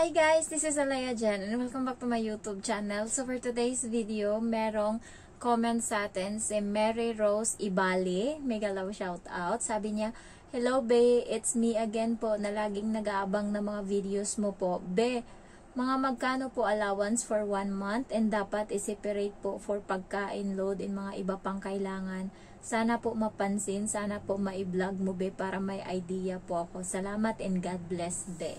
Hi guys, this is Alaya Jen and welcome back to my YouTube channel. So for today's video, merong comment sa atin si Mary Rose Ibali. Mega love shout out. Sabi niya, "Hello be, it's me again po na laging nag-aabang ng mga videos mo po. Be, mga magkano po allowance for 1 month and dapat i-separate po for pagkain, load, and mga iba pang kailangan. Sana po mapansin, sana po ma-vlog mo be para may idea po ako. Salamat and God bless be."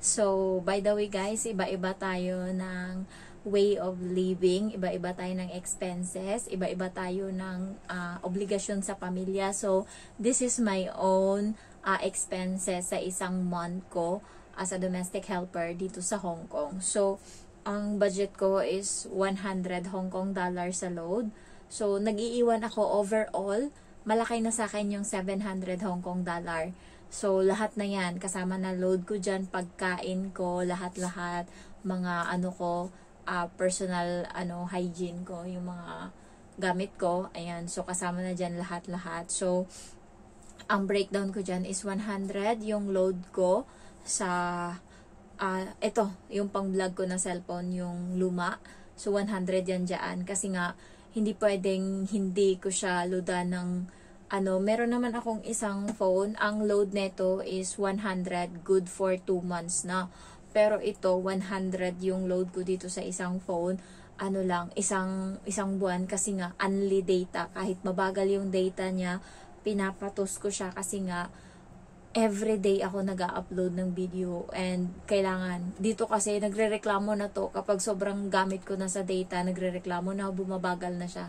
So, by the way guys, iba-iba tayo ng way of living, iba-iba tayo ng expenses, iba-iba tayo ng obligasyon sa pamilya. So, this is my own expenses sa isang month ko as a domestic helper dito sa Hong Kong. So, ang budget ko is 100 Hong Kong dollars sa load. So, nag-iiwan ako overall, malaki na sa akin yung 700 Hong Kong dollar. So, lahat na yan, kasama na load ko dyan, pagkain ko, lahat-lahat, mga personal hygiene ko, yung mga gamit ko, ayan, so kasama na dyan lahat-lahat. So, ang breakdown ko dyan is 100 yung load ko sa, ito, yung pang-vlog ko na cellphone, yung luma. So, 100 yan dyan, kasi nga, hindi pwedeng hindi ko siya loadan ng meron naman akong isang phone. Ang load neto is 100, good for 2 months na. Pero ito, 100 yung load ko dito sa isang phone. Isang buwan kasi nga, only data. Kahit mabagal yung data niya, pinapatos ko siya kasi nga, everyday ako nag-upload ng video. And kailangan, dito kasi, nagre-reklamo na to. Kapag sobrang gamit ko na sa data, nagre-reklamo na, bumabagal na siya.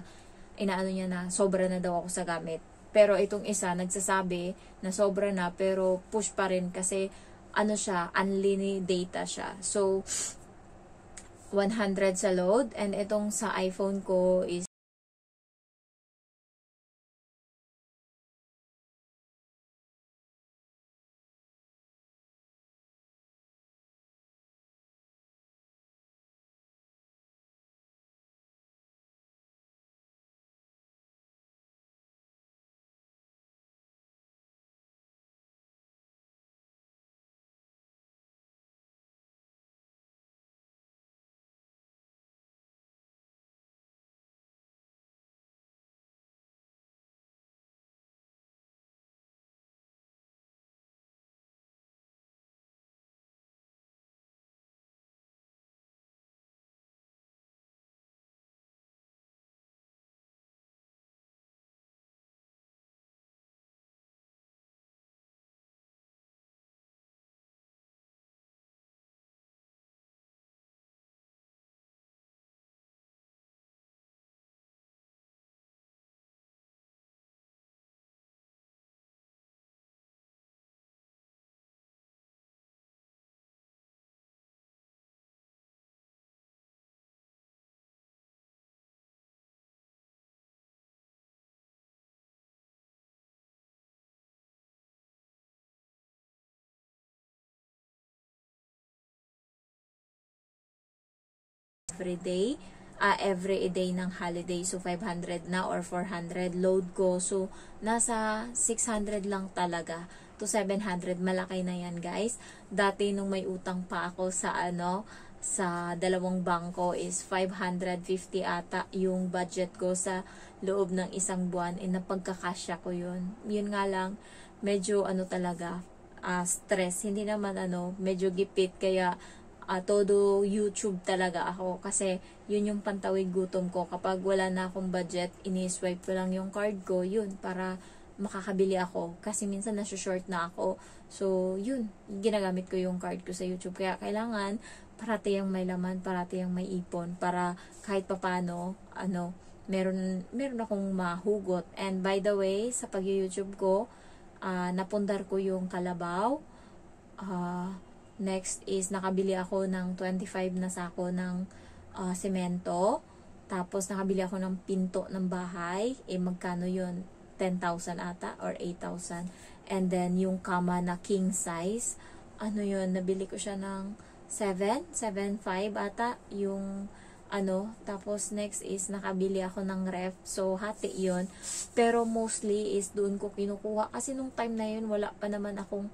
Inaano niya na, sobra na daw ako sa gamit. Pero itong isa, nagsasabi na sobra na, pero push pa rin kasi, siya, unlimited data siya. So, 100 sa load, and itong sa iPhone ko is every day ng holiday. So, 500 na or 400 load ko. So, nasa 600 lang talaga to 700. Malaki na yan, guys. Dati nung may utang pa ako sa sa dalawang bangko is 550 ata yung budget ko sa loob ng isang buwan. Napagkakasya ko yun. Yun nga lang, medyo talaga, stress. Hindi naman medyo gipit. Kaya, todo YouTube talaga ako kasi yun yung pantawid gutom ko. Kapag wala na akong budget, ini-swipe ko lang yung card ko, yun, para makakabili ako kasi minsan nasa-short na ako. So yun, ginagamit ko yung card ko sa YouTube. Kaya kailangan parati yung may laman, parati yung may ipon para kahit papano meron akong mahugot. And by the way, sa pag-YouTube ko, napundar ko yung kalabaw. Next is, nakabili ako ng 25 na sako ng semento. Tapos, nakabili ako ng pinto ng bahay. Magkano yun? 10,000 ata or 8,000. And then, yung kama na king size. Yun? Nabili ko siya ng 7.5 ata. Yung tapos next is, nakabili ako ng ref. So, hati yun. Pero mostly is, doon ko kinukuha. Kasi nung time na yun, wala pa naman akong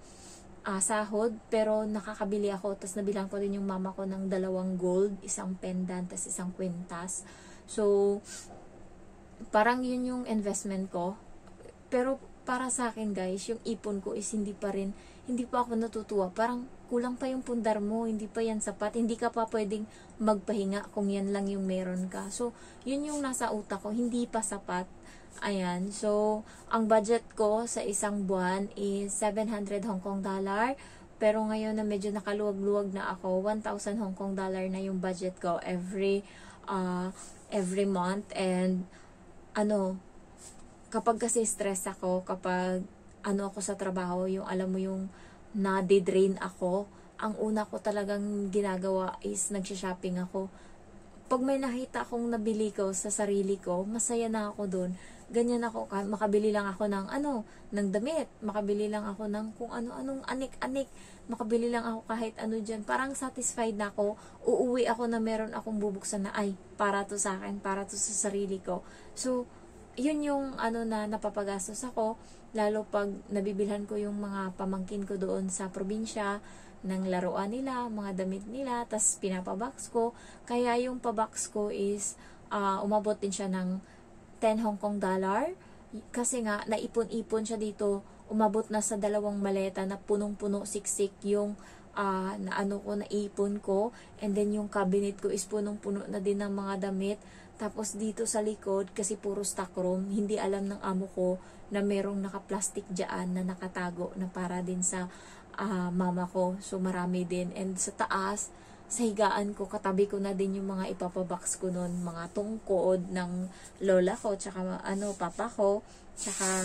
sahod, pero nakakabili ako. Tapos nabilang ko din yung mama ko ng 2 gold, isang pendant, tapos isang kwintas. So, parang yun yung investment ko. Pero para sa akin guys, yung ipon ko is hindi pa ako natutuwa. Parang kulang pa yung pundar mo, hindi pa yan sapat, hindi ka pa pwedeng magpahinga kung yan lang yung meron ka. So, yun yung nasa utak ko, hindi pa sapat. Ayan, so, ang budget ko sa isang buwan is 700 Hong Kong dollar. Pero ngayon na medyo nakaluwag-luwag na ako, 1,000 Hong Kong dollar na yung budget ko every month. And, kapag kasi stress ako, kapag ako sa trabaho, yung alam mo yung nade-drain ako, ang una ko talagang ginagawa is nagsha-shopping ako. Pag may nakita akong nabili ko sa sarili ko, masaya na ako doon. Ganyan ako, makabili lang ako ng ng damit, makabili lang ako ng kung ano-anong anik-anik, makabili lang ako kahit ano dyan. Parang satisfied na ako, uuwi ako na meron akong bubuksan na, ay, para to sa akin, para to sa sarili ko. So, yun yung na napapagastos ako, lalo pag nabibilhan ko yung mga pamangkin ko doon sa probinsya, ng laruan nila, mga damit nila, tas pinapabox ko. Kaya yung pabox ko is umabot din siya ng 10 Hong Kong dollar. Kasi nga, naipon-ipon siya dito. Umabot na sa 2 maleta na punong-puno, siksik yung naipon ko. And then yung cabinet ko is punong-puno na din ng mga damit. Tapos dito sa likod, kasi puro stock room, hindi alam ng amo ko na merong naka-plastic dyan na nakatago na para din sa mama ko. So marami din. And sa taas, sa higaan ko, katabi ko na din yung mga ipapabox ko nun, mga tungkod ng lola ko, tsaka papa ko, tsaka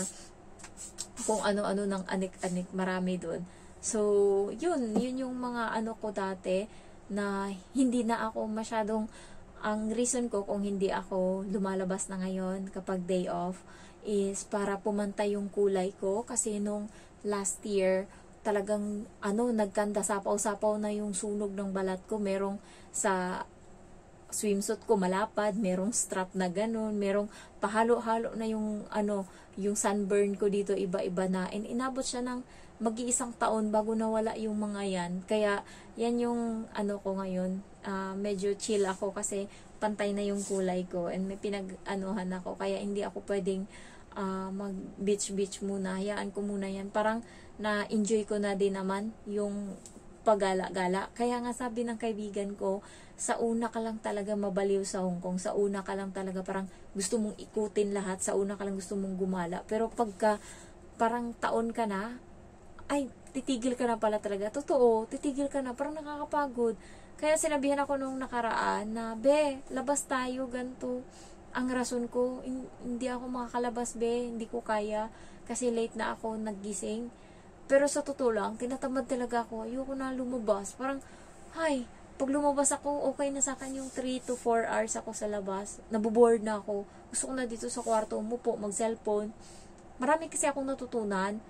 kung ano-ano ng anik-anik, marami dun. So, yun yung mga ko dati, na hindi na ako masyadong, ang reason ko kung hindi ako lumalabas na ngayon kapag day off, is para pumantay yung kulay ko, kasi nung last year, talagang nagkanda, sapaw-sapaw na yung sunog ng balat ko. Merong sa swimsuit ko malapad, merong strap na ganun, merong pahalo-halo na yung yung sunburn ko dito, iba-iba na. And inabot siya ng mag-iisang taon bago nawala yung mga yan. Kaya yan yung ko ngayon, medyo chill ako kasi pantay na yung kulay ko and may pinag-anuhan ako, kaya hindi ako pwedeng mag beach muna. Hayaan ko muna yan, parang na-enjoy ko na din naman yung paggala-gala. Kaya nga sabi ng kaibigan ko, sa una ka lang talaga mabaliw sa Hong Kong, sa una ka lang talaga parang gusto mong ikutin lahat, sa una ka lang gusto mong gumala. Pero pagka parang taon ka na, ay, titigil ka na pala talaga. Totoo, titigil ka na, parang nakakapagod. Kaya sinabihan ako nung nakaraan na, be, labas tayo, ganto. Ang rason ko, hindi ako makakalabas, be, hindi ko kaya, kasi late na ako naggising. Pero sa totoo lang, tinatamad talaga ako. Ayoko na lumabas. Parang, pag lumabas ako, okay na sa akin yung 3 to 4 hours ako sa labas. Naboboard na ako. Gusto ko na dito sa kwarto, umupo, mag-cellphone. Marami kasi akong natutunan.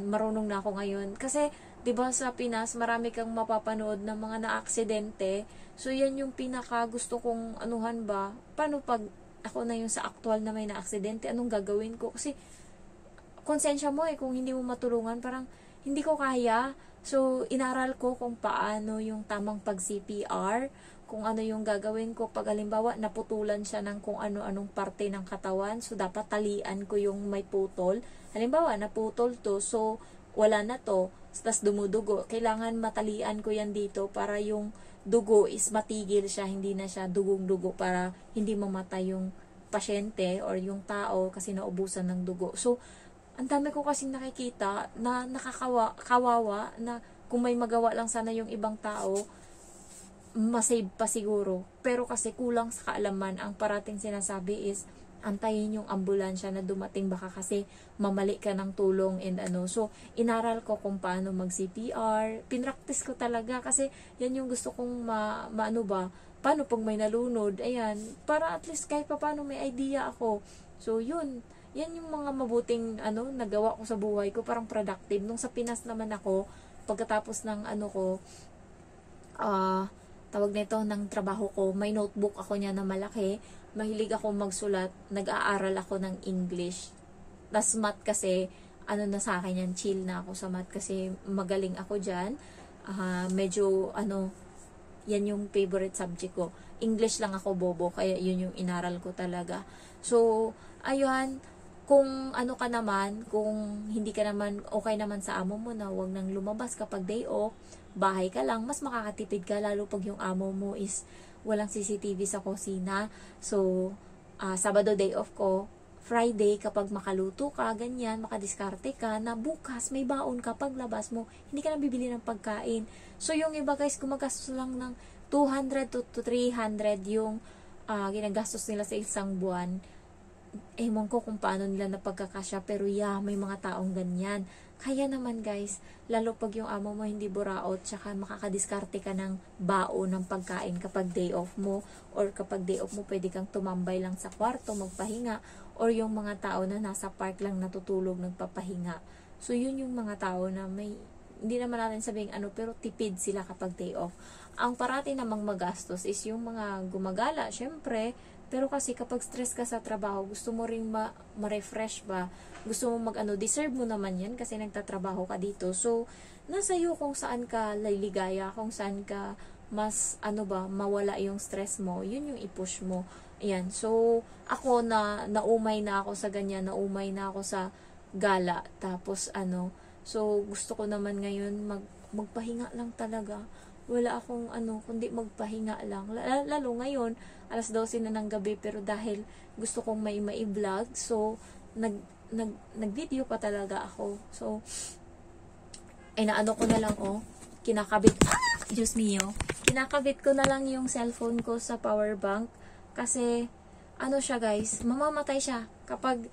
Marunong na ako ngayon. Kasi, di ba sa Pinas, marami kang mapapanood ng mga na-aksidente. So, yan yung pinaka gusto kong anuhan ba. Paano pag ako na yung sa actual na may na-aksidente, anong gagawin ko? Kasi, konsensya mo kung hindi mo matulungan, parang hindi ko kaya. So, inaral ko kung paano yung tamang pag-CPR, kung ano yung gagawin ko pag halimbawa naputulan siya ng kung ano-anong parte ng katawan. So, dapat talian ko yung may putol. Halimbawa, naputol to, so wala na to, tas dumudugo. Kailangan matalian ko yan dito para yung dugo is matigil siya, hindi na siya dugong-dugo, para hindi mamatay yung pasyente or yung tao kasi naubusan ng dugo. So, ang dami ko kasing nakikita na kawawa na kung may magawa lang sana yung ibang tao, masave pa siguro. Pero kasi kulang sa kaalaman, ang parating sinasabi is, antayin yung ambulansya na dumating, baka kasi mamali ka ng tulong and So, inaral ko kung paano mag-CPR. Pinractice ko talaga kasi yan yung gusto kong paano pag may nalunod, ayan, para at least kahit pa paano may idea ako. So, yun. Yan yung mga mabuting nagawa ko sa buhay ko, parang productive. Nung sa Pinas naman ako, pagkatapos ng tawag nito, ng trabaho ko, may notebook ako niya na malaki. Mahilig ako magsulat, nag-aaral ako ng English. Tas math kasi, ano na sa akin yan, chill na ako sa math kasi magaling ako dyan. Medyo, yan yung favorite subject ko. English lang ako bobo, kaya yun yung inaral ko talaga. So, ayun, kung ano ka naman, kung hindi ka naman okay naman sa amo mo na wag nang lumabas kapag day off, bahay ka lang, mas makakatipid ka, lalo pag yung amo mo is walang CCTV sa kusina. So, Sabado day off ko, Friday, kapag makaluto ka, ganyan, makadiskarte ka, na bukas may baon ka paglabas mo, hindi ka na bibili ng pagkain. So, yung iba guys, gumagastos lang ng 200 to 300 yung ginagastos nila sa isang buwan. Ewan ko kung paano nila napagkakasya, pero may mga taong ganyan. Kaya naman guys, lalo pag yung amo mo hindi buraot, tsaka makakadiskarte ka ng baon ng pagkain kapag day off mo, or kapag day off mo, pwede kang tumambay lang sa kwarto, magpahinga, or yung mga tao na nasa park lang natutulog, nagpapahinga. So, yun yung mga tao na hindi naman natin sabihin pero tipid sila kapag day off. Ang parati namang magastos is yung mga gumagala, syempre, pero kasi kapag stress ka sa trabaho, gusto mo ring ma-refresh ba? Gusto mo deserve mo naman yan kasi nagtatrabaho ka dito. So, nasa iyo kung saan ka liligaya, kung saan ka mas, mawala yung stress mo, yun yung i-push mo. Ayan. So, ako naumay na ako sa ganyan, naumay na ako sa gala. Tapos, so, gusto ko naman ngayon magpahinga lang talaga. Wala akong kundi magpahinga lang. Lalo ngayon, 12:00 na ng gabi, pero dahil gusto kong may vlog, so nag-video pa talaga ako. So, naano ko na lang, kinakabit, Diyos mio, kinakabit ko na lang yung cellphone ko sa power bank, kasi, siya guys, mamamatay siya, kapag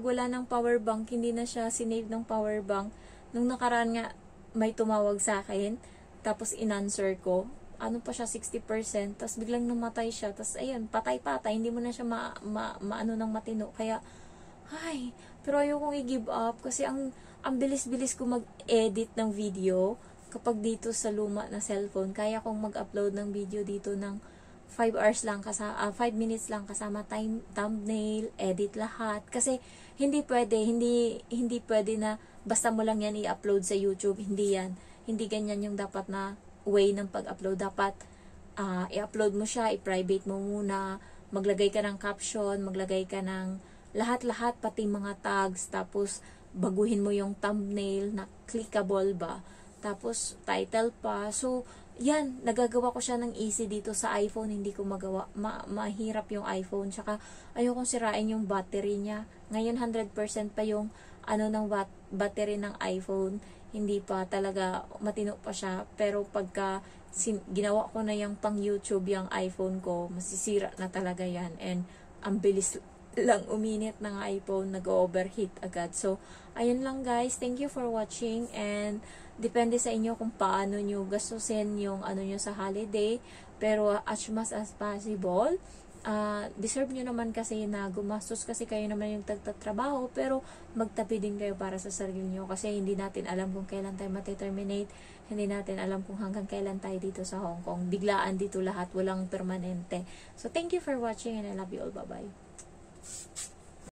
wala ng power bank, hindi na siya sinave ng power bank. Nung nakaraan nga, may tumawag sa akin, tapos in-answer ko, pa siya, 60%, tapos biglang namatay siya, tapos ayun, patay-patay, hindi mo na siya ng matino, kaya, pero ayokong i-give up, kasi ang bilis-bilis ko mag-edit ng video, kapag dito sa luma na cellphone, kaya kong mag-upload ng video dito ng 5 hours lang, 5 minutes lang, kasama thumbnail, edit lahat, kasi hindi pwede na, basta mo lang yan i-upload sa YouTube, hindi ganyan yung dapat na way ng pag-upload. Dapat i-upload mo siya, i-private mo muna, maglagay ka ng caption, maglagay ka ng lahat-lahat, pati mga tags, tapos baguhin mo yung thumbnail na clickable ba, tapos title pa. So, yan, nagagawa ko siya ng easy dito sa iPhone, hindi ko magawa, mahirap yung iPhone, tsaka ayokong sirain yung battery niya. Ngayon 100% pa yung ng battery ng iPhone, hindi pa talaga matino pa siya, pero pagka ginawa ko na yung pang YouTube yung iPhone ko, masisira na talaga yan, and ang bilis lang uminit ng iPhone, nag-overheat agad. So, ayun lang guys, thank you for watching, and depende sa inyo kung paano nyo gastusin yung nyo sa holiday, pero as much as possible, deserve nyo naman kasi na gumastos, kasi kayo naman yung tagtatrabaho, pero magtabi din kayo para sa sarili nyo, kasi hindi natin alam kung kailan tayo terminate, hindi natin alam kung hanggang kailan tayo dito sa Hong Kong. Biglaan dito lahat, walang permanente. So, thank you for watching, and I love you all. Bye-bye.